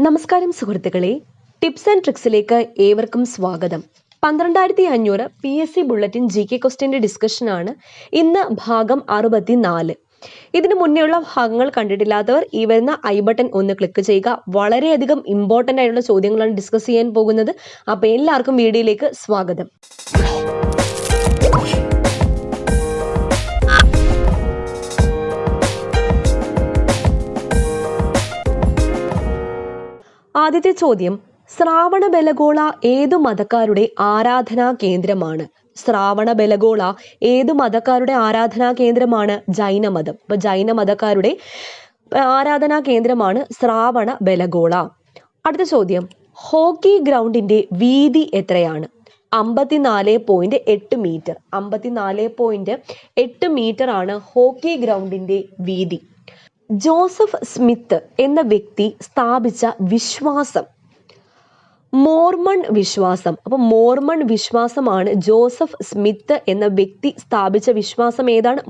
നമസ്കാരം സുഹൃത്തുക്കളെ, tips and ട്രിക്സിലേക്ക് ഏവർക്കും സ്വാഗതം. 12500 PSC ബുള്ളറ്റിൻ GK ക്വസ്റ്റ്യൻ്റെ ഡിസ്കഷനാണ് ഇന്ന് ഭാഗം 64. ഇതിനു മുന്നേയുള്ള ഭാഗങ്ങൾ കണ്ടിട്ടില്ലാത്തവർ ഈ വരുന്ന ഐ ബട്ടൺ ഒന്ന് ക്ലിക്ക് ചെയ്യുക. വളരെയധികം ഇമ്പോർട്ടൻ്റ് ആയിട്ടുള്ള ചോദ്യങ്ങളാണ് ഡിസ്കസ് ചെയ്യാൻ പോകുന്നത്. അപ്പോൾ എല്ലാവർക്കും വീഡിയോയിലേക്ക് സ്വാഗതം. ആദ്യത്തെ ചോദ്യം, ശ്രാവണബെലഗോള ഏതു മതക്കാരുടെ ആരാധനാ കേന്ദ്രമാണ്? ശ്രാവണബെലഗോള ഏതു മതക്കാരുടെ ആരാധനാ കേന്ദ്രമാണ്? ജൈനമതം. അപ്പൊ ജൈനമതക്കാരുടെ ആരാധനാ കേന്ദ്രമാണ് ശ്രാവണബെലഗോള. അടുത്ത ചോദ്യം, ഹോക്കി ഗ്രൗണ്ടിന്റെ വീതി എത്രയാണ്? 54.8 മീറ്റർ. 54.8 മീറ്റർ ആണ് ഹോക്കി ഗ്രൗണ്ടിന്റെ വീതി. ജോസഫ് സ്മിത്ത് എന്ന വ്യക്തി സ്ഥാപിച്ച വിശ്വാസം മോർമൺ വിശ്വാസം. അപ്പൊ മോർമൺ വിശ്വാസമാണ് ജോസഫ് സ്മിത്ത് എന്ന വ്യക്തി സ്ഥാപിച്ച വിശ്വാസം. ഏതാണ്?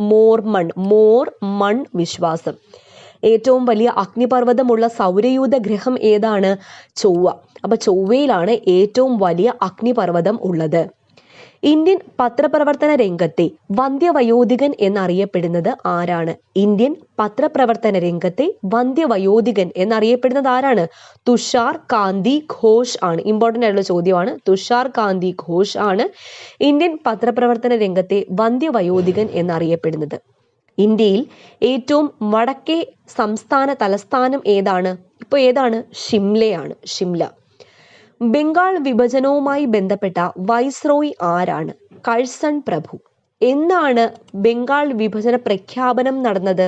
മോർമൺ വിശ്വാസം. ഏറ്റവും വലിയ അഗ്നിപർവ്വതമുള്ള സൗരയൂഥ ഗ്രഹം ഏതാണ്? ചൊവ്വ. അപ്പൊ ചൊവ്വയിലാണ് ഏറ്റവും വലിയ അഗ്നിപർവ്വതം ഉള്ളത്. ഇന്ത്യൻ പത്രപ്രവർത്തന രംഗത്തെ വന്ധ്യവയോധികൻ എന്നറിയപ്പെടുന്നത് ആരാണ്? ഇന്ത്യൻ പത്രപ്രവർത്തന രംഗത്തെ വന്ധ്യവയോധികൻ എന്നറിയപ്പെടുന്നത് ആരാണ്? തുഷാർ കാന്തി ഘോഷ് ആണ്. ഇമ്പോർട്ടൻ്റ് ആയിട്ടുള്ള ചോദ്യമാണ്. തുഷാർ കാന്തി ഘോഷ് ആണ് ഇന്ത്യൻ പത്രപ്രവർത്തന രംഗത്തെ വന്ധ്യവയോധികൻ എന്നറിയപ്പെടുന്നത്. ഇന്ത്യയിൽ ഏറ്റവും വടക്കേ സംസ്ഥാന തലസ്ഥാനം ഏതാണ്? ഇപ്പോൾ ഏതാണ്? ഷിംലയാണ്. ഷിംല. ബംഗാൾ വിഭജനവുമായി ബന്ധപ്പെട്ട വൈസ്രോയി ആരാണ്? കഴ്സൺ പ്രഭു. എന്നാണ് ബംഗാൾ വിഭജന പ്രഖ്യാപനം നടന്നത്?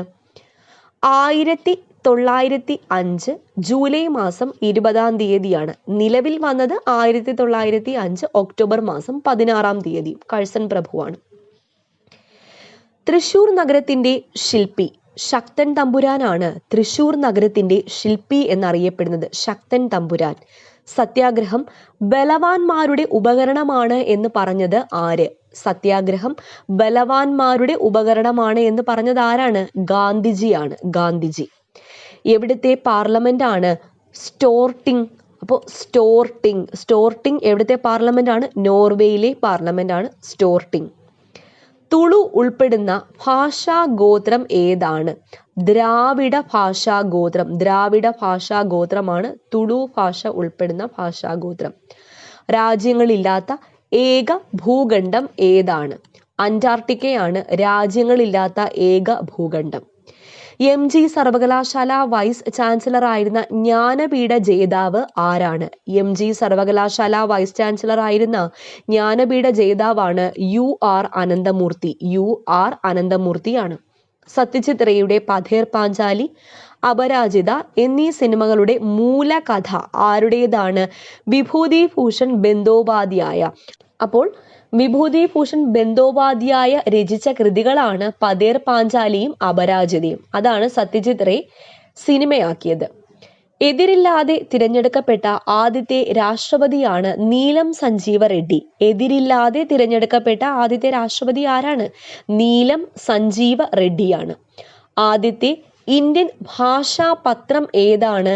1905 ജൂലൈ മാസം 20-ാം തീയതിയാണ്. നിലവിൽ വന്നത് 1905 ഒക്ടോബർ മാസം 16-ാം തീയതി. കഴ്സൺ പ്രഭുവാണ്. തൃശൂർ നഗരത്തിന്റെ ശില്പി ശക്തൻ തമ്പുരാനാണ് തൃശൂർ നഗരത്തിന്റെ ശില്പി എന്നറിയപ്പെടുന്നത്. ശക്തൻ തമ്പുരാൻ. സത്യാഗ്രഹം ബലവാന്മാരുടെ ഉപകരണമാണ് എന്ന് പറഞ്ഞത് ആര്? സത്യാഗ്രഹം ബലവാന്മാരുടെ ഉപകരണമാണ് എന്ന് പറഞ്ഞത് ആരാണ്? ഗാന്ധിജിയാണ്. ഗാന്ധിജി. എവിടുത്തെ പാർലമെന്റ് ആണ്? സ്റ്റോർട്ടിംഗ്. അപ്പോൾ സ്റ്റോർട്ടിംഗ് എവിടുത്തെ പാർലമെന്റ് ആണ്? നോർവേയിലെ പാർലമെന്റ് ആണ് സ്റ്റോർട്ടിംഗ്. തുളു ഉൾപ്പെടുന്ന ഭാഷാഗോത്രം ഏതാണ്? ദ്രാവിഡ ഭാഷാഗോത്രം. ദ്രാവിഡ ഭാഷാഗോത്രമാണ് തുളു ഭാഷ ഉൾപ്പെടുന്ന ഭാഷാഗോത്രം. രാജ്യങ്ങളില്ലാത്ത ഏക ഭൂഖണ്ഡം ഏതാണ്? അന്റാർട്ടിക്കയാണ് രാജ്യങ്ങളില്ലാത്ത ഏക ഭൂഖണ്ഡം. MG സർവകലാശാല വൈസ് ചാൻസലർ ആയിരുന്ന ജ്ഞാനപീഠ ജേതാവ് ആരാണ്? MG സർവകലാശാല വൈസ് ചാൻസലർ ആയിരുന്ന ജ്ഞാനപീഠ ജേതാവാണ് UR അനന്തമൂർത്തി. UR അനന്തമൂർത്തിയാണ്. സത്യജിത് റേയുടെ പഥേർ പാഞ്ചാലി, അപരാജിത എന്നീ സിനിമകളുടെ മൂലകഥ ആരുടേതാണ്? വിഭൂതിഭൂഷൺ ബന്ദോപാധ്യായ. അപ്പോൾ വിഭൂതിഭൂഷൺ ബന്ദോപാധ്യായ രചിച്ച കൃതികളാണ് പഥേർ പാഞ്ചാലിയും അപരാജിതയും. അതാണ് സത്യജിത് റേ സിനിമയാക്കിയത്. എതിരില്ലാതെ തിരഞ്ഞെടുക്കപ്പെട്ട ആദ്യത്തെ രാഷ്ട്രപതിയാണ് നീലം സഞ്ജീവ റെഡ്ഡി. എതിരില്ലാതെ തിരഞ്ഞെടുക്കപ്പെട്ട ആദ്യത്തെ രാഷ്ട്രപതി ആരാണ്? നീലം സഞ്ജീവ റെഡ്ഡിയാണ്. ആദ്യത്തെ ഇന്ത്യൻ ഭാഷാ പത്രം ഏതാണ്?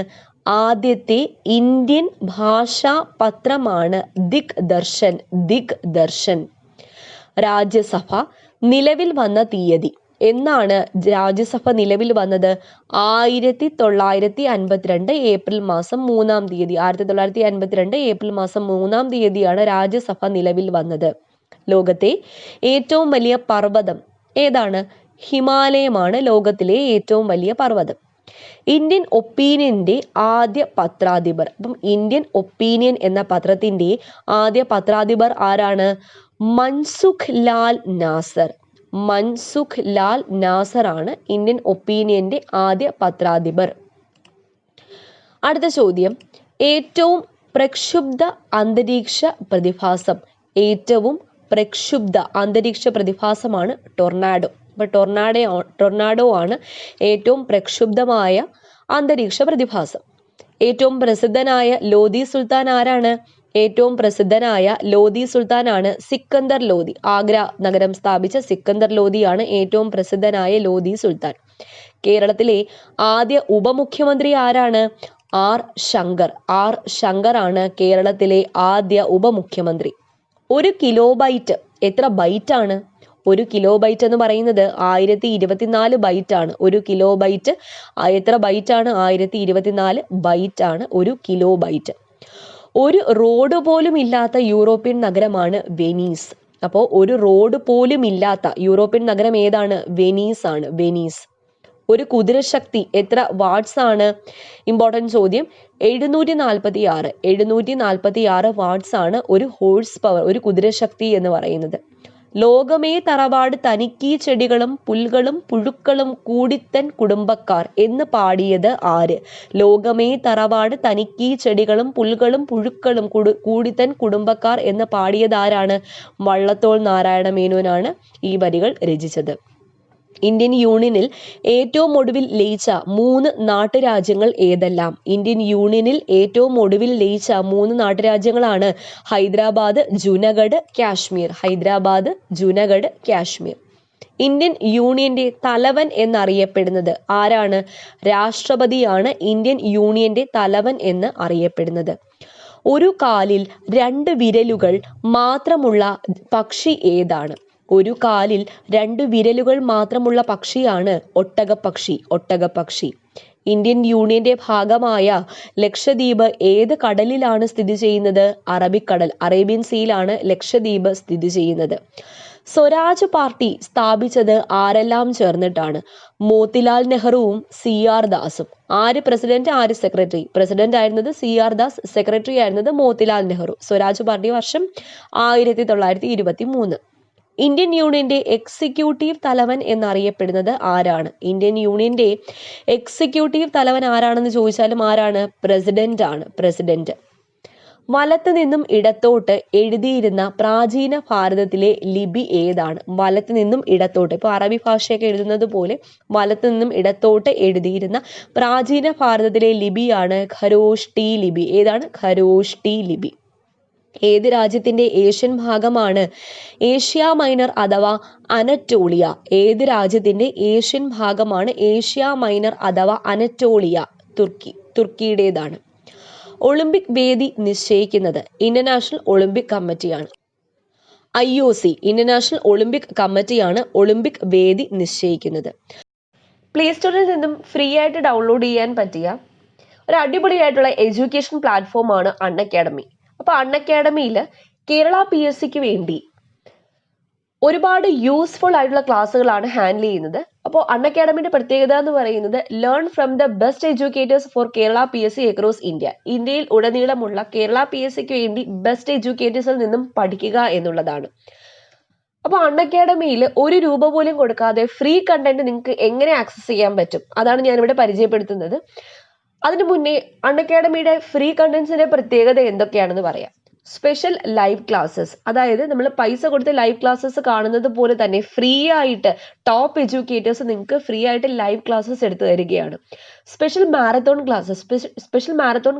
ആദ്യത്തെ ഇന്ത്യൻ ഭാഷാ പത്രമാണ് ദിഗ്ദർശൻ. രാജ്യസഭ നിലവിൽ വന്ന തീയതി എന്നാണ്? രാജ്യസഭ നിലവിൽ വന്നത് 1952 ഏപ്രിൽ മാസം 3-ാം തീയതി. 1952 ഏപ്രിൽ മാസം 3-ാം തീയതിയാണ് രാജ്യസഭ നിലവിൽ വന്നത്. ലോകത്തെ ഏറ്റവും വലിയ പർവ്വതം ഏതാണ്? ഹിമാലയമാണ് ലോകത്തിലെ ഏറ്റവും വലിയ പർവ്വതം. ഇന്ത്യൻ ഒപ്പീനിയന്റെ ആദ്യ പത്രാധിപർ. അപ്പം ഇന്ത്യൻ ഒപ്പീനിയൻ എന്ന പത്രത്തിന്റെ ആദ്യ പത്രാധിപർ ആരാണ്? മൻസുഖ് ലാൽ നാസർ. മൻസുഖ് ലാൽ നാസർ ആണ് ഇന്ത്യൻ ഒപ്പീനിയന്റെ ആദ്യ പത്രാധിപർ. അടുത്ത ചോദ്യം, ഏറ്റവും പ്രക്ഷുബ്ധ അന്തരീക്ഷ പ്രതിഭാസം. ഏറ്റവും പ്രക്ഷുബ്ധ അന്തരീക്ഷ പ്രതിഭാസമാണ് ടൊർണാഡോ. അപ്പൊ ടൊർണാഡോ ആണ് ഏറ്റവും പ്രക്ഷുബ്ധമായ അന്തരീക്ഷ പ്രതിഭാസം. ഏറ്റവും പ്രസിദ്ധനായ ലോധി സുൽത്താൻ ആരാണ്? ഏറ്റവും പ്രസിദ്ധനായ ലോധി സുൽത്താനാണ് സിക്കന്ദർ ലോധി. ആഗ്ര നഗരം സ്ഥാപിച്ച സിക്കന്ദർ ലോധിയാണ് ഏറ്റവും പ്രസിദ്ധനായ ലോധി സുൽത്താൻ. കേരളത്തിലെ ആദ്യ ഉപമുഖ്യമന്ത്രി ആരാണ്? ആർ ശങ്കർ ആണ് കേരളത്തിലെ ആദ്യ ഉപമുഖ്യമന്ത്രി. 1 കിലോബൈറ്റ് എത്ര ബൈറ്റ് ആണ്? 1 കിലോബൈറ്റ് എന്ന് പറയുന്നത് 1024 ബൈറ്റ് ആണ്. 1 കിലോബൈറ്റ് എത്ര ബൈറ്റ് ആണ്? 1024 ബൈറ്റ് ആണ് 1 കിലോബൈറ്റ്. ഒരു റോഡ് പോലും ഇല്ലാത്ത യൂറോപ്യൻ നഗരമാണ് വെനീസ്. അപ്പോൾ ഒരു റോഡ് പോലും ഇല്ലാത്ത യൂറോപ്യൻ നഗരം ഏതാണ്? വെനീസ് ആണ്. വെനീസ്. ഒരു കുതിരശക്തി എത്ര വാട്ട്സ് ആണ്? ഇമ്പോർട്ടൻറ്റ് ചോദ്യം. 746 വാട്ട്സ് ആണ് ഒരു ഹോഴ്സ് പവർ, ഒരു കുതിരശക്തി എന്ന് പറയുന്നത്. ലോകമേ തറവാട് തനിക്കീ ചെടികളും പുൽകളും പുഴുക്കളും കൂടിത്തൻ കുടുംബക്കാർ എന്ന് പാടിയത് ആര്? ലോകമേ തറവാട് തനിക്കീ ചെടികളും പുൽകളും പുഴുക്കളും കൂടിത്തൻ കുടുംബക്കാർ എന്ന് പാടിയത് ആരാണ്? വള്ളത്തോൾ നാരായണ മേനോനാണ് ഈ വരികൾ രചിച്ചത്. ഇന്ത്യൻ യൂണിയനിൽ ഏറ്റവും ഒടുവിൽ ലയിച്ച 3 നാട്ടുരാജ്യങ്ങൾ ഏതെല്ലാം? ഇന്ത്യൻ യൂണിയനിൽ ഏറ്റവും ഒടുവിൽ ലയിച്ച 3 നാട്ടുരാജ്യങ്ങളാണ് ഹൈദരാബാദ്, ജുനഗഡ്, കാശ്മീർ. ഹൈദരാബാദ്, ജുനഗഡ്, കാശ്മീർ. ഇന്ത്യൻ യൂണിയന്റെ തലവൻ എന്നറിയപ്പെടുന്നത് ആരാണ്? രാഷ്ട്രപതിയാണ് ഇന്ത്യൻ യൂണിയന്റെ തലവൻ എന്ന് അറിയപ്പെടുന്നത്. ഒരു കാലിൽ 2 വിരലുകൾ മാത്രമുള്ള പക്ഷി ഏതാണ്? ഒരു കാലിൽ 2 വിരലുകൾ മാത്രമുള്ള പക്ഷിയാണ് ഒട്ടകപ്പക്ഷി. ഇന്ത്യൻ യൂണിയന്റെ ഭാഗമായ ലക്ഷദ്വീപ് ഏത് കടലിലാണ് സ്ഥിതി ചെയ്യുന്നത്? അറബിക്കടൽ, അറേബ്യൻ സീയിലാണ് ലക്ഷദ്വീപ് സ്ഥിതി ചെയ്യുന്നത്. സ്വരാജ് പാർട്ടി സ്ഥാപിച്ചത് ആരെല്ലാം ചേർന്നിട്ടാണ്? മോത്തിലാൽ നെഹ്റുവും CR ദാസും. ആര് പ്രസിഡന്റ്, ആര് സെക്രട്ടറി? പ്രസിഡന്റ് ആയിരുന്നത് CR ദാസ്, സെക്രട്ടറി ആയിരുന്നത് മോത്തിലാൽ നെഹ്റു. സ്വരാജ് പാർട്ടി വർഷം 1923. ഇന്ത്യൻ യൂണിയന്റെ എക്സിക്യൂട്ടീവ് തലവൻ എന്നറിയപ്പെടുന്നത് ആരാണ്? ഇന്ത്യൻ യൂണിയന്റെ എക്സിക്യൂട്ടീവ് തലവൻ ആരാണെന്ന് ചോദിച്ചാലും ആരാണ്? പ്രസിഡന്റ് ആണ്. പ്രസിഡന്റ്. വലത്ത് നിന്നും ഇടത്തോട്ട് എഴുതിയിരുന്ന പ്രാചീന ഭാരതത്തിലെ ലിപി ഏതാണ്? വലത്ത് നിന്നും ഇടത്തോട്ട്, ഇപ്പൊ അറബി ഭാഷയൊക്കെ എഴുതുന്നത് പോലെ വലത്ത് നിന്നും ഇടത്തോട്ട് എഴുതിയിരുന്ന പ്രാചീന ഭാരതത്തിലെ ലിപിയാണ് ഖരോഷ്ടി ലിപി. ഏതാണ്? ഖരോഷ്ടി ലിപി. ഏത് രാജ്യത്തിന്റെ ഏഷ്യൻ ഭാഗമാണ് ഏഷ്യ മൈനർ അഥവാ അനറ്റോളിയ? ഏത് രാജ്യത്തിന്റെ ഏഷ്യൻ ഭാഗമാണ് ഏഷ്യ മൈനർ അഥവാ അനറ്റോളിയ? തുർക്കിയുടേതാണ്. ഒളിമ്പിക് വേദി നിശ്ചയിക്കുന്നത് ഇന്റർനാഷണൽ ഒളിമ്പിക് കമ്മിറ്റിയാണ്. IOC, ഇന്റർനാഷണൽ ഒളിമ്പിക് കമ്മിറ്റിയാണ് ഒളിമ്പിക് വേദി നിശ്ചയിക്കുന്നത്. പ്ലേ സ്റ്റോറിൽ നിന്നും ഫ്രീ ആയിട്ട് ഡൗൺലോഡ് ചെയ്യാൻ പറ്റിയ ഒരു അടിപൊളിയായിട്ടുള്ള എഡ്യൂക്കേഷൻ പ്ലാറ്റ്ഫോമാണ് അൺഅക്കാഡമി. അപ്പൊ അൺഅക്കാഡമിയിൽ കേരള PSCക്ക് വേണ്ടി ഒരുപാട് യൂസ്ഫുൾ ആയിട്ടുള്ള ക്ലാസ്സുകളാണ് ഹാൻഡിൽ ചെയ്യുന്നത്. അപ്പോൾ അൺഅക്കാഡമിയുടെ പ്രത്യേകത എന്ന് പറയുന്നത് learn from the best educators for Kerala PSC across India. ഇന്ത്യയിൽ ഉടനീളമുള്ള കേരള PSCക്ക് വേണ്ടി ബെസ്റ്റ് എഡ്യൂക്കേറ്റേഴ്സിൽ നിന്നും പഠിക്കുക എന്നുള്ളതാണ്. അപ്പോൾ അൺഅക്കാഡമിയിൽ 1 രൂപ പോലും കൊടുക്കാതെ ഫ്രീ കണ്ടന്റ് നിങ്ങൾക്ക് എങ്ങനെ ആക്സസ് ചെയ്യാൻ പറ്റും, അതാണ് ഞാനിവിടെ പരിചയപ്പെടുത്തുന്നത്. അതിനു മുന്നേ അൺഅക്കാഡമിയുടെ ഫ്രീ കണ്ടന്റ്സിന്റെ പ്രത്യേകത എന്തൊക്കെയാണെന്ന് പറയാം. സ്പെഷ്യൽ ലൈവ് ക്ലാസ്സസ്, അതായത് നമ്മൾ പൈസ കൊടുത്ത് ലൈവ് ക്ലാസ്സസ് കാണുന്നത് പോലെ തന്നെ ഫ്രീ ആയിട്ട് ടോപ്പ് എഡ്യൂക്കേറ്റേഴ്സ് നിങ്ങൾക്ക് ഫ്രീ ആയിട്ട് ലൈവ് ക്ലാസ്സസ് എടുത്തു തരികയാണ്. സ്പെഷ്യൽ മാരത്തോൺ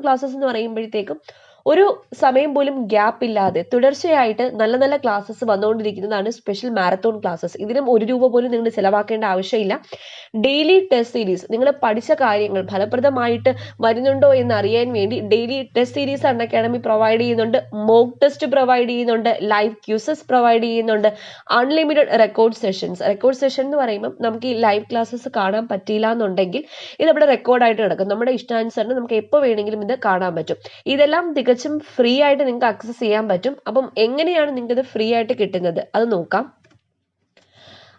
ക്ലാസ്സസ് എന്ന് പറയുമ്പോഴത്തേക്കും ഒരു സമയം പോലും ഗ്യാപ്പ് ഇല്ലാതെ തുടർച്ചയായിട്ട് നല്ല നല്ല ക്ലാസ്സസ് വന്നുകൊണ്ടിരിക്കുന്നതാണ് സ്പെഷ്യൽ മാരത്തോൺ ക്ലാസ്സസ്. ഇതിനും 1 രൂപ പോലും നിങ്ങൾ ചിലവാക്കേണ്ട ആവശ്യമില്ല. ഡെയിലി ടെസ്റ്റ് സീരീസ്, നിങ്ങൾ പഠിച്ച കാര്യങ്ങൾ ഫലപ്രദമായിട്ട് വരുന്നുണ്ടോ എന്ന് അറിയാൻ വേണ്ടി daily test series Unacademy provide ചെയ്യുന്നുണ്ട്. മോക്ക് ടെസ്റ്റ് പ്രൊവൈഡ് ചെയ്യുന്നുണ്ട്. ലൈവ് ക്യൂസസ് പ്രൊവൈഡ് ചെയ്യുന്നുണ്ട്. അൺലിമിറ്റഡ് റെക്കോർഡ് സെഷൻ എന്ന് പറയുമ്പോൾ നമുക്ക് ഈ ലൈവ് ക്ലാസ്സസ് കാണാൻ പറ്റിയില്ല എന്നുണ്ടെങ്കിൽ ഇത് അവിടെ റെക്കോർഡായിട്ട് കിടക്കും. നമ്മുടെ ഇഷ്ടാനുസരണം നമുക്ക് എപ്പോൾ വേണമെങ്കിലും ഇത് കാണാൻ പറ്റും. ഇതെല്ലാം ഫ്രീ ആയിട്ട് നിങ്ങൾക്ക് ആക്സസ് ചെയ്യാൻ പറ്റും. അപ്പം എങ്ങനെയാണ് നിങ്ങൾക്ക് ഇത് ഫ്രീ ആയിട്ട് കിട്ടുന്നത് അത് നോക്കാം.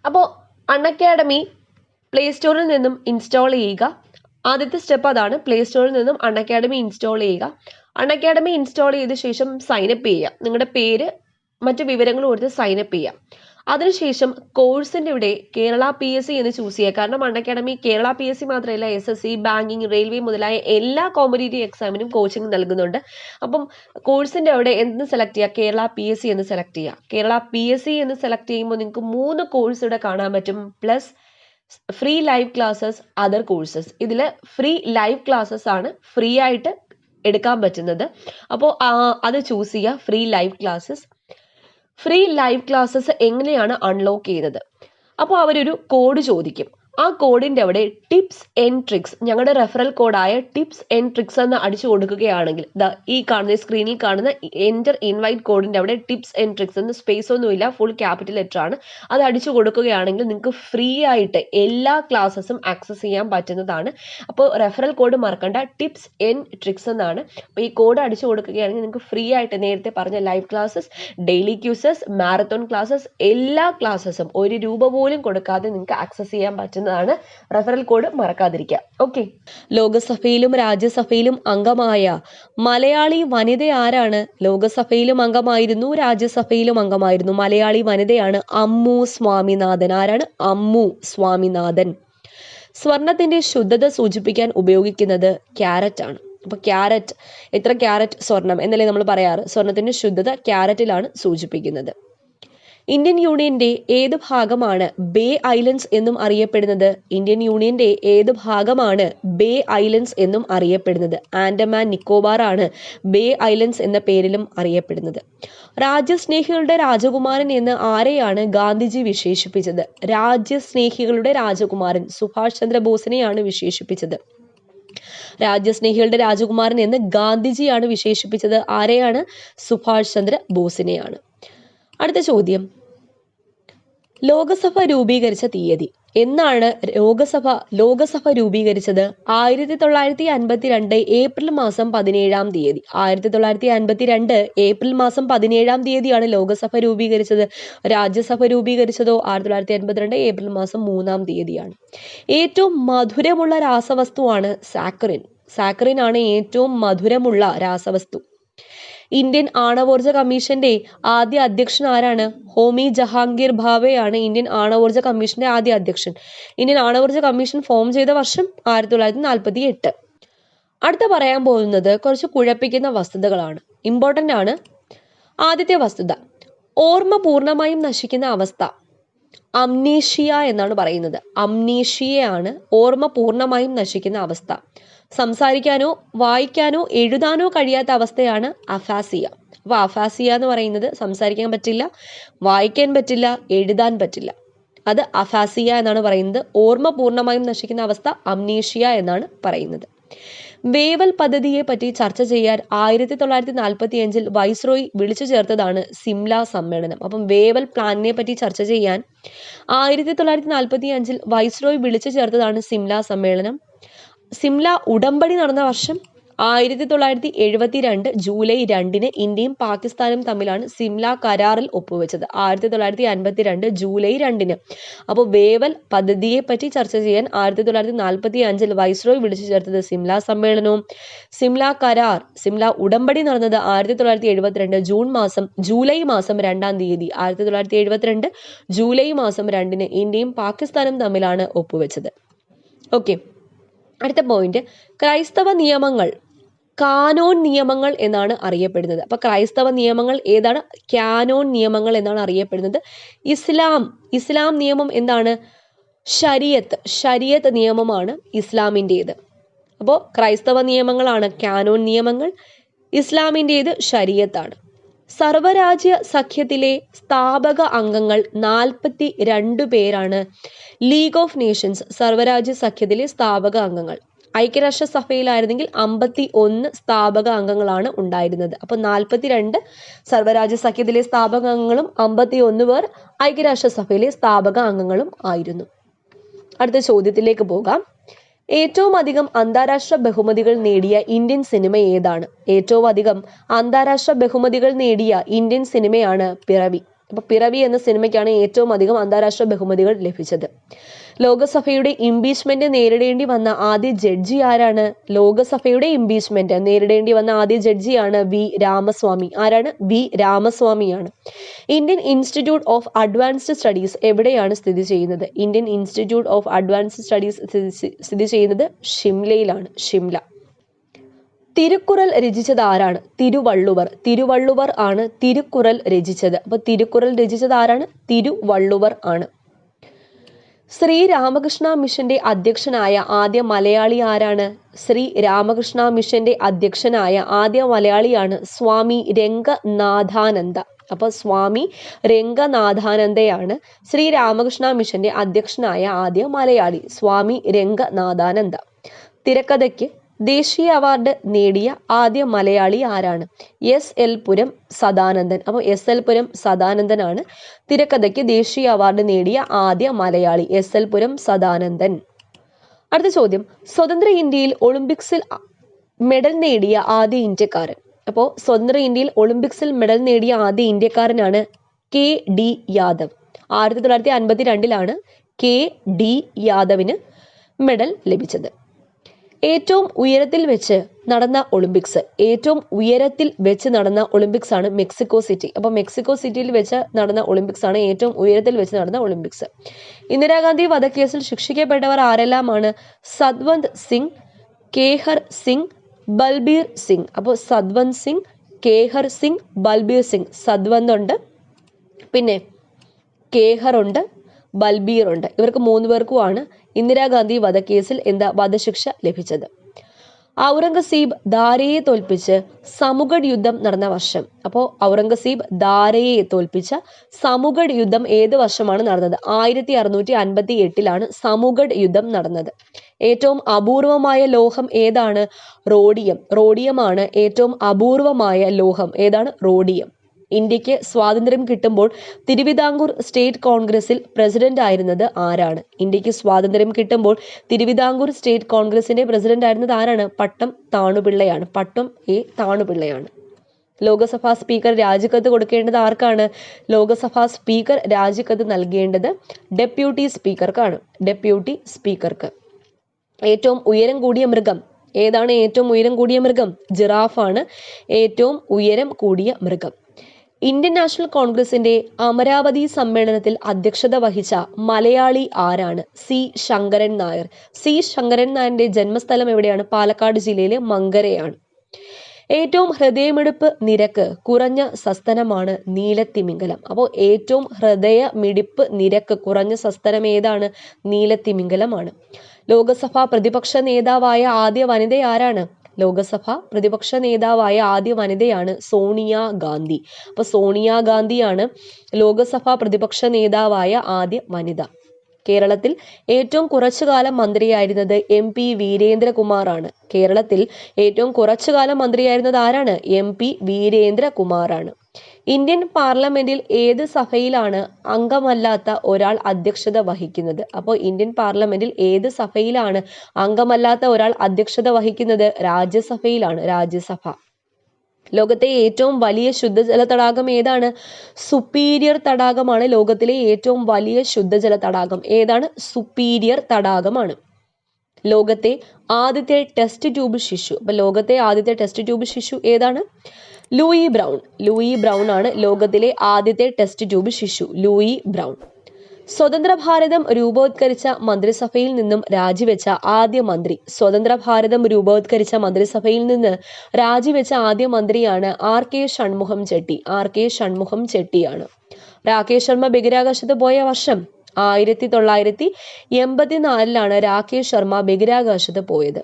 അപ്പോൾ അൺഅക്കാഡമി പ്ലേ സ്റ്റോറിൽ നിന്നും ഇൻസ്റ്റാൾ ചെയ്യുക. ആദ്യത്തെ സ്റ്റെപ്പ് അതാണ്. പ്ലേ സ്റ്റോറിൽ നിന്നും അൺഅക്കാഡമി ഇൻസ്റ്റാൾ ചെയ്യുക. അൺഅക്കാഡമി ഇൻസ്റ്റാൾ ചെയ്ത ശേഷം സൈനപ്പ് ചെയ്യുക. നിങ്ങളുടെ പേര് മറ്റു വിവരങ്ങൾ കൊടുത്ത് സൈനപ്പ് ചെയ്യുക. അതിനുശേഷം കോഴ്സിന്റെ ഇവിടെ കേരള PSC എന്ന് ചൂസ് ചെയ്യുക. കാരണം അൺഅക്കാഡമി കേരള PSC മാത്രമല്ല SSC, ബാങ്കിങ്, റെയിൽവേ മുതലായ എല്ലാ കോമ്പറ്റേറ്റീവ് എക്സാമിനും കോച്ചിങ് നൽകുന്നുണ്ട്. അപ്പം കോഴ്സിന്റെ അവിടെ എന്ത് സെലക്ട് ചെയ്യുക? കേരള PSC എന്ന് സെലക്ട് ചെയ്യുക. കേരള PSC എന്ന് സെലക്ട് ചെയ്യുമ്പോൾ നിങ്ങൾക്ക് 3 കോഴ്സ് ഇവിടെ കാണാൻ പറ്റും. Plus free live classes, other courses. ഇതിൽ ഫ്രീ ലൈവ് ക്ലാസ്സസ് ആണ് ഫ്രീ ആയിട്ട് എടുക്കാൻ പറ്റുന്നത്. അപ്പോൾ അത് ചൂസ് ചെയ്യുക. ഫ്രീ ലൈവ് ക്ലാസ്സസ് എങ്ങനെയാണ് അൺലോക്ക് ചെയ്യുന്നത്? അപ്പോൾ അവരൊരു കോഡ് ചോദിക്കും. ആ കോഡിൻ്റെ അവിടെ ടിപ്സ് ആൻഡ് ട്രിക്സ്, ഞങ്ങളുടെ റെഫറൽ കോഡായ ടിപ്സ് ആൻഡ് ട്രിക്സ് എന്ന് അടിച്ചു കൊടുക്കുകയാണെങ്കിൽ ഈ കാണുന്ന സ്ക്രീനിൽ കാണുന്ന എൻ്റർ ഇൻവൈറ്റ് കോഡിൻ്റെ അവിടെ ടിപ്സ് ആൻഡ് ട്രിക്സ് എന്ന് സ്പേസ് ഒന്നുമില്ല, ഫുൾ ക്യാപിറ്റൽ ലെറ്റർ ആണ്. അത് അടിച്ചു കൊടുക്കുകയാണെങ്കിൽ നിങ്ങൾക്ക് ഫ്രീ ആയിട്ട് എല്ലാ ക്ലാസ്സസും ആക്സസ് ചെയ്യാൻ പറ്റുന്നതാണ്. അപ്പോൾ റെഫറൽ കോഡ് മറക്കണ്ട, ടിപ്സ് ആൻഡ് ട്രിക്സ് എന്നാണ്. അപ്പോൾ ഈ കോഡ് അടിച്ചു കൊടുക്കുകയാണെങ്കിൽ നിങ്ങൾക്ക് ഫ്രീ ആയിട്ട് നേരത്തെ പറഞ്ഞ live classes, daily quizzes, marathon classes, എല്ലാ ക്ലാസ്സസും ₹1 പോലും കൊടുക്കാതെ നിങ്ങൾക്ക് ആക്സസ് ചെയ്യാൻ പറ്റുന്നതാണ്. റെഫറൽ കോഡ് മറക്കാതിരിക്കുക. ഓക്കെ. ലോകസഭയിലും രാജ്യസഭയിലും അംഗമായ മലയാളി വനിത ആരാണ്? ലോകസഭയിലും അംഗമായിരുന്നു, രാജ്യസഭയിലും അംഗമായിരുന്നു. മലയാളി വനിതയാണ് അമ്മു സ്വാമിനാഥൻ. ആരാണ്? അമ്മു സ്വാമിനാഥൻ. സ്വർണത്തിന്റെ ശുദ്ധത സൂചിപ്പിക്കാൻ ഉപയോഗിക്കുന്നത് ക്യാരറ്റ് ആണ്. അപ്പൊ ക്യാരറ്റ്, എത്ര ക്യാരറ്റ് സ്വർണം എന്നല്ലേ നമ്മൾ പറയാറ്. സ്വർണത്തിന്റെ ശുദ്ധത ക്യാരറ്റിലാണ് സൂചിപ്പിക്കുന്നത്. ഇന്ത്യൻ യൂണിയന്റെ ഏത് ഭാഗമാണ് ബേ ഐലൻഡ്സ് എന്നും അറിയപ്പെടുന്നത്? ഇന്ത്യൻ യൂണിയന്റെ ഏത് ഭാഗമാണ് ബേ ഐലൻഡ്സ് എന്നും അറിയപ്പെടുന്നത്? ആൻഡമാൻ നിക്കോബാർ ആണ് ബേ ഐലൻഡ്സ് എന്ന പേരിലും അറിയപ്പെടുന്നത്. രാജ്യസ്നേഹികളുടെ രാജകുമാരൻ എന്ന് ആരെയാണ് ഗാന്ധിജി വിശേഷിപ്പിച്ചത്? രാജ്യസ്നേഹികളുടെ രാജകുമാരൻ സുഭാഷ് ചന്ദ്രബോസിനെയാണ് വിശേഷിപ്പിച്ചത്. രാജ്യസ്നേഹികളുടെ രാജകുമാരൻ എന്ന് ഗാന്ധിജിയാണ് വിശേഷിപ്പിച്ചത്. ആരെയാണ്? സുഭാഷ് ചന്ദ്ര ബോസിനെയാണ്. അടുത്ത ചോദ്യം, ലോകസഭ രൂപീകരിച്ച തീയതി എന്നാണ്? ലോകസഭ രൂപീകരിച്ചത് 1952 ഏപ്രിൽ മാസം 17-ാം തീയതി. 1952 ഏപ്രിൽ മാസം 17-ാം തീയതിയാണ് ലോകസഭ രൂപീകരിച്ചത്. രാജ്യസഭ രൂപീകരിച്ചതോ 1952 ഏപ്രിൽ മാസം 3-ാം തീയതിയാണ്. ഏറ്റവും മധുരമുള്ള രാസവസ്തുവാണ് സാക്കറിൻ. സാക്കറിൻ ആണ് ഏറ്റവും മധുരമുള്ള രാസവസ്തു. ഇന്ത്യൻ ആണവോർജ കമ്മീഷന്റെ ആദ്യ അധ്യക്ഷൻ ആരാണ്? ഹോമി ജഹാംഗീർ ഭാവെയാണ് ഇന്ത്യൻ ആണവോർജ കമ്മീഷന്റെ ആദ്യ അധ്യക്ഷൻ. ഇന്ത്യൻ ആണവോർജ കമ്മീഷൻ ഫോം ചെയ്ത വർഷം 1948. അടുത്ത പറയാൻ പോകുന്നത് കുറച്ച് കുഴപ്പിക്കുന്ന വസ്തുതകളാണ്, ഇമ്പോർട്ടൻ്റ് ആണ്. ആദ്യത്തെ വസ്തുത, ഓർമ്മ പൂർണ്ണമായും നശിക്കുന്ന അവസ്ഥ അംനീഷ്യ എന്നാണ് പറയുന്നത്. അംനീഷ്യയാണ് ഓർമ്മ പൂർണ്ണമായും നശിക്കുന്ന അവസ്ഥ. സംസാരിക്കാനോ വായിക്കാനോ എഴുതാനോ കഴിയാത്ത അവസ്ഥയാണ് അഫാസിയ. അപ്പോൾ അഫാസിയ എന്ന് പറയുന്നത് സംസാരിക്കാൻ പറ്റില്ല, വായിക്കാൻ പറ്റില്ല, എഴുതാൻ പറ്റില്ല. അത് അഫാസിയ എന്നാണ് പറയുന്നത്. ഓർമ്മ പൂർണ്ണമായും നശിക്കുന്ന അവസ്ഥ അംനീഷ്യ എന്നാണ് പറയുന്നത്. വേവൽ പദ്ധതിയെ പറ്റി ചർച്ച ചെയ്യാൻ 1945 വൈസ്രോയി വിളിച്ചു ചേർത്തതാണ് സിംല സമ്മേളനം. അപ്പം വേവൽ പ്ലാനിനെ പറ്റി ചർച്ച ചെയ്യാൻ 1945 വൈസ്രോയി വിളിച്ചു ചേർത്തതാണ് സിംല സമ്മേളനം. സിംല ഉടമ്പടി നടന്ന വർഷം 1972 ജൂലൈ 2 ഇന്ത്യയും പാകിസ്ഥാനും തമ്മിലാണ് സിംല കരാറിൽ ഒപ്പുവെച്ചത്. 1952 ജൂലൈ 2. അപ്പോൾ വേവൽ പദ്ധതിയെ പറ്റി ചർച്ച ചെയ്യാൻ 1945 വൈസ്രോയി വിളിച്ചു ചേർത്തത് സിംല സമ്മേളനവും. സിംല കരാർ, സിംല ഉടമ്പടി നടന്നത് 1972 ജൂലൈ മാസം 2-ാം തീയതി. 1972 ജൂലൈ മാസം 2 ഇന്ത്യയും പാകിസ്ഥാനും തമ്മിലാണ് ഒപ്പുവെച്ചത്. ഓക്കെ. അടുത്ത പോയിന്റ്, ക്രൈസ്തവ നിയമങ്ങൾ കാനോൻ നിയമങ്ങൾ എന്നാണ് അറിയപ്പെടുന്നത്. അപ്പൊ ക്രൈസ്തവ നിയമങ്ങൾ ഏതാണ്? കാനോൻ നിയമങ്ങൾ എന്നാണ് അറിയപ്പെടുന്നത്. ഇസ്ലാം നിയമം എന്താണ്? ശരീഅത്ത് നിയമമാണ് ഇസ്ലാമിൻ്റെത്. അപ്പോൾ ക്രൈസ്തവ നിയമങ്ങളാണ് കാനോൻ നിയമങ്ങൾ, ഇസ്ലാമിൻ്റെത് ശരീഅത്താണ്. സർവരാജ്യ സഖ്യത്തിലെ സ്ഥാപക അംഗങ്ങൾ 42 പേരാണ്. ലീഗ് ഓഫ് നേഷൻസ് സർവരാജ്യ സഖ്യത്തിലെ സ്ഥാപക അംഗങ്ങൾ. ഐക്യരാഷ്ട്രസഭയിലായിരുന്നെങ്കിൽ 51 സ്ഥാപക അംഗങ്ങളാണ് ഉണ്ടായിരുന്നത്. അപ്പോൾ 42 സർവരാജ്യ സഖ്യത്തിലെ സ്ഥാപക അംഗങ്ങളും 51 പേർ ഐക്യരാഷ്ട്രസഭയിലെ സ്ഥാപക അംഗങ്ങളും ആയിരുന്നു. അടുത്ത ചോദ്യത്തിലേക്ക് പോകാം. ഏറ്റവും അധികം അന്താരാഷ്ട്ര ബഹുമതികൾ നേടിയ ഇന്ത്യൻ സിനിമ ഏതാണ്? ഏറ്റവും അധികം അന്താരാഷ്ട്ര ബഹുമതികൾ നേടിയ ഇന്ത്യൻ സിനിമയാണ് പിറവി. അപ്പൊ പിറവി എന്ന സിനിമയ്ക്കാണ് ഏറ്റവും അധികം അന്താരാഷ്ട്ര ബഹുമതികൾ ലഭിച്ചത്. ലോകസഭയുടെ ഇംപീച്ച്മെന്റ് നേരിടേണ്ടി വന്ന ആദ്യ ജഡ്ജി ആരാണ്? ലോകസഭയുടെ ഇംപീച്ച്മെന്റ് നേരിടേണ്ടി വന്ന ആദ്യ ജഡ്ജിയാണ് വി രാമസ്വാമി. ആരാണ്? വി രാമസ്വാമിയാണ്. Indian institute of advanced studies എവിടെയാണ് സ്ഥിതി ചെയ്യുന്നത്? Indian institute of advanced studies സ്ഥിതി ചെയ്യുന്നത് ഷിംലയിലാണ്. ഷിംല. തിരുക്കുറൽ രചിച്ചത് ആരാണ്? തിരുവള്ളുവർ ആണ് തിരുക്കുറൽ രചിച്ചത്. അപ്പൊ തിരുക്കുറൽ രചിച്ചത് ആരാണ്? തിരുവള്ളുവർ ആണ്. ശ്രീ രാമകൃഷ്ണ മിഷന്റെ അധ്യക്ഷനായ ആദ്യ മലയാളി ആരാണ്? ശ്രീ രാമകൃഷ്ണ മിഷന്റെ അധ്യക്ഷനായ ആദ്യ മലയാളിയാണ് സ്വാമി രംഗനാഥാനന്ദ. അപ്പോൾ സ്വാമി രംഗനാഥാനന്ദയാണ് ശ്രീരാമകൃഷ്ണ മിഷന്റെ അധ്യക്ഷനായ ആദ്യ മലയാളി. സ്വാമി രംഗനാഥാനന്ദ. തിരക്കഥയ്ക്ക് ദേശീയ അവാർഡ് നേടിയ ആദ്യ മലയാളി ആരാണ്? SL പുരം സദാനന്ദൻ. അപ്പോൾ SL പുരം സദാനന്ദനാണ് തിരക്കഥയ്ക്ക് ദേശീയ അവാർഡ് നേടിയ ആദ്യ മലയാളി. SL പുരം സദാനന്ദൻ. അടുത്ത ചോദ്യം, സ്വതന്ത്ര ഇന്ത്യയിൽ ഒളിമ്പിക്സിൽ മെഡൽ നേടിയ ആദ്യ ഇന്ത്യക്കാരൻ. അപ്പോൾ സ്വതന്ത്ര ഇന്ത്യയിൽ ഒളിമ്പിക്സിൽ മെഡൽ നേടിയ ആദ്യ ഇന്ത്യക്കാരനാണ് KD യാദവ്. 1952 KD യാദവിന് മെഡൽ ലഭിച്ചത്. ഏറ്റവും ഉയരത്തിൽ വെച്ച് നടന്ന ഒളിമ്പിക്സ് ആണ് മെക്സിക്കോ സിറ്റി. അപ്പോൾ മെക്സിക്കോ സിറ്റിയിൽ വെച്ച് നടന്ന ഒളിമ്പിക്സ് ആണ് ഏറ്റവും ഉയരത്തിൽ വെച്ച് നടന്ന ഒളിമ്പിക്സ്. ഇന്ദിരാഗാന്ധി വധക്കേസിൽ ശിക്ഷിക്കപ്പെട്ടവർ ആരെല്ലാമാണ്? സത്വന്ത് സിംഗ്, കേഹർ സിംഗ്, ബൽബീർ സിംഗ്. അപ്പോൾ സത്വന്ത് സിംഗ്, കേഹർ സിംഗ്, ബൽബീർ സിംഗ്. സത്വന്ത് ഉണ്ട്, പിന്നെ കേഹർ ഉണ്ട്, ബൽബീർ ഉണ്ട്. ഇവർക്ക് 3 പേർക്കുമാണ് ഇന്ദിരാഗാന്ധി വധക്കേസിൽ വധശിക്ഷ ലഭിച്ചത്. ഔറംഗസീബ് ദാരയെ തോൽപ്പിച്ച് സമുഗഡ് യുദ്ധം നടന്ന വർഷം. അപ്പോൾ ഔറംഗസീബ് ദാരയെ തോൽപ്പിച്ച സമുഗഡ് യുദ്ധം ഏത് വർഷമാണ് നടന്നത്? 1658 സമുഗഡ് യുദ്ധം നടന്നത്. ഏറ്റവും അപൂർവമായ ലോഹം ഏതാണ്? റോഡിയം. റോഡിയമാണ് ഏറ്റവും അപൂർവമായ ലോഹം. ഏതാണ്? റോഡിയം. ഇന്ത്യക്ക് സ്വാതന്ത്ര്യം കിട്ടുമ്പോൾ തിരുവിതാംകൂർ സ്റ്റേറ്റ് കോൺഗ്രസിൽ പ്രസിഡന്റ് ആയിരുന്നത് ആരാണ്? ഇന്ത്യക്ക് സ്വാതന്ത്ര്യം കിട്ടുമ്പോൾ തിരുവിതാംകൂർ സ്റ്റേറ്റ് കോൺഗ്രസിന്റെ പ്രസിഡന്റ് ആയിരുന്നത് ആരാണ്? പട്ടം താണുപിള്ളയാണ്. പട്ടം A താണുപിള്ളയാണ്. ലോകസഭാ സ്പീക്കർ രാജിക്കത്ത് കൊടുക്കേണ്ടത് ആർക്കാണ്? ലോകസഭാ സ്പീക്കർ രാജിക്കത്ത് നൽകേണ്ടത് ഡെപ്യൂട്ടി സ്പീക്കർക്കാണ്. ഡെപ്യൂട്ടി സ്പീക്കർക്ക്. ഏറ്റവും ഉയരം കൂടിയ മൃഗം ഏതാണ്? ഏറ്റവും ഉയരം കൂടിയ മൃഗം ജിറാഫാണ് ഏറ്റവും ഉയരം കൂടിയ മൃഗം. ഇന്ത്യൻ നാഷണൽ കോൺഗ്രസിന്റെ അമരാവതി സമ്മേളനത്തിൽ അധ്യക്ഷത വഹിച്ച മലയാളി ആരാണ്? C ശങ്കരൻ നായർ. C ശങ്കരൻ നായരുടെ ജന്മസ്ഥലം എവിടെയാണ്? പാലക്കാട് ജില്ലയിലെ മങ്കരയാണ്. ഏറ്റവും ഹൃദയമിടിപ്പ് നിരക്ക് കുറഞ്ഞ സസ്തനമാണ് നീലത്തിമിംഗലം. അപ്പോൾ ഏറ്റവും ഹൃദയമിടിപ്പ് നിരക്ക് കുറഞ്ഞ സസ്തനം ഏതാണ്? നീലത്തിമിംഗലമാണ്. ലോകസഭാ പ്രതിപക്ഷ നേതാവായ ആദ്യ വനിത ആരാണ്? ലോകസഭ പ്രതിപക്ഷ നേതാവായ ആദ്യ വനിതയാണ് സോണിയ ഗാന്ധി. അപ്പൊ സോണിയ ഗാന്ധിയാണ് ലോകസഭാ പ്രതിപക്ഷ നേതാവായ ആദ്യ വനിത. കേരളത്തിൽ ഏറ്റവും കുറച്ചു കാലം മന്ത്രിയായിരുന്നത് MP വീരേന്ദ്രകുമാറാണ്. കേരളത്തിൽ ഏറ്റവും കുറച്ചു കാലം മന്ത്രിയായിരുന്നത് ആരാണ്? MP വീരേന്ദ്രകുമാറാണ്. ഇന്ത്യൻ പാർലമെന്റിൽ ഏത് സഭയിലാണ് അംഗമല്ലാത്ത ഒരാൾ അധ്യക്ഷത വഹിക്കുന്നത്? അപ്പോൾ ഇന്ത്യൻ പാർലമെന്റിൽ ഏത് സഭയിലാണ് അംഗമല്ലാത്ത ഒരാൾ അധ്യക്ഷത വഹിക്കുന്നത്? രാജ്യസഭയിലാണ്. രാജ്യസഭ. ലോകത്തെ ഏറ്റവും വലിയ ശുദ്ധജല തടാകം ഏതാണ്? സുപ്പീരിയർ തടാകമാണ് ലോകത്തിലെ ഏറ്റവും വലിയ ശുദ്ധജല തടാകം. ഏതാണ്? സുപ്പീരിയർ തടാകമാണ്. ലോകത്തെ ആദ്യത്തെ ടെസ്റ്റ് ട്യൂബ് ശിശു. അപ്പൊ ലോകത്തെ ആദ്യത്തെ ടെസ്റ്റ് ട്യൂബ് ശിശു ഏതാണ്? Louis brown. ലൂയി ബ്രൗൺ ആണ് ലോകത്തിലെ ആദ്യത്തെ ടെസ്റ്റ് ട്യൂബ് ശിശു. Louis brown. സ്വതന്ത്ര ഭാരതം രൂപവത്കരിച്ച മന്ത്രിസഭയിൽ നിന്നും രാജിവെച്ച ആദ്യ മന്ത്രി. സ്വതന്ത്ര ഭാരതം രൂപവത്കരിച്ച മന്ത്രിസഭയിൽ നിന്ന് രാജിവെച്ച ആദ്യ മന്ത്രിയാണ് RK ഷൺമുഖം ചെട്ടി. RK ഷൺമുഖം ചെട്ടിയാണ്. രാകേഷ് ശർമ്മ ബഹിരാകാശത്ത് പോയ വർഷം 1984 രാകേഷ് ശർമ്മ ബഹിരാകാശത്ത് പോയത്.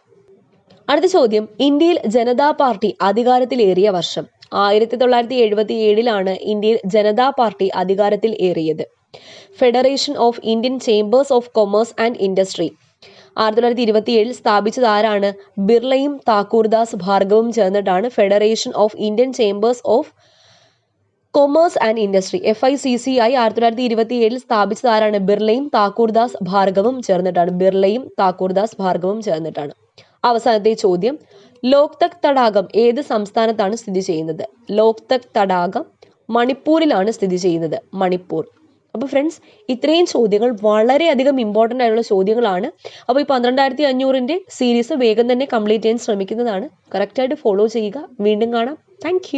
അടുത്ത ചോദ്യം, ഇന്ത്യയിൽ ജനതാ പാർട്ടി അധികാരത്തിലേറിയ വർഷം. 1977 ഇന്ത്യയിൽ ജനതാ പാർട്ടി അധികാരത്തിൽ ഏറിയത്. Federation of Indian chambers of commerce and industry 1927 സ്ഥാപിച്ചത് ആരാണ്? ബിർളയും താക്കൂർദാസ് ഭാർഗവും ചേർന്നിട്ടാണ് federation of Indian chambers of commerce and industry FICCI 1927 സ്ഥാപിച്ചത് ആരാണ്? ബിർളയും താക്കൂർദാസ് ഭാർഗവും ചേർന്നിട്ടാണ്. ബിർളയും താക്കൂർദാസ് ഭാർഗവും ചേർന്നിട്ടാണ്. അവസാനത്തെ ചോദ്യം, ലോക്തക് തടാകം ഏത് സംസ്ഥാനത്താണ് സ്ഥിതി ചെയ്യുന്നത്? ലോക്തക് തടാകം മണിപ്പൂരിലാണ് സ്ഥിതി ചെയ്യുന്നത്. മണിപ്പൂർ. അപ്പോൾ ഫ്രണ്ട്സ്, ഇത്രയും ചോദ്യങ്ങൾ വളരെയധികം ഇമ്പോർട്ടൻ്റ് ആയിട്ടുള്ള ചോദ്യങ്ങളാണ്. അപ്പോൾ ഈ 12500 സീരീസ് വേഗം തന്നെ കംപ്ലീറ്റ് ചെയ്യാൻ ശ്രമിക്കുന്നതാണ്. കറക്റ്റായിട്ട് ഫോളോ ചെയ്യുക. വീണ്ടും കാണാം. താങ്ക്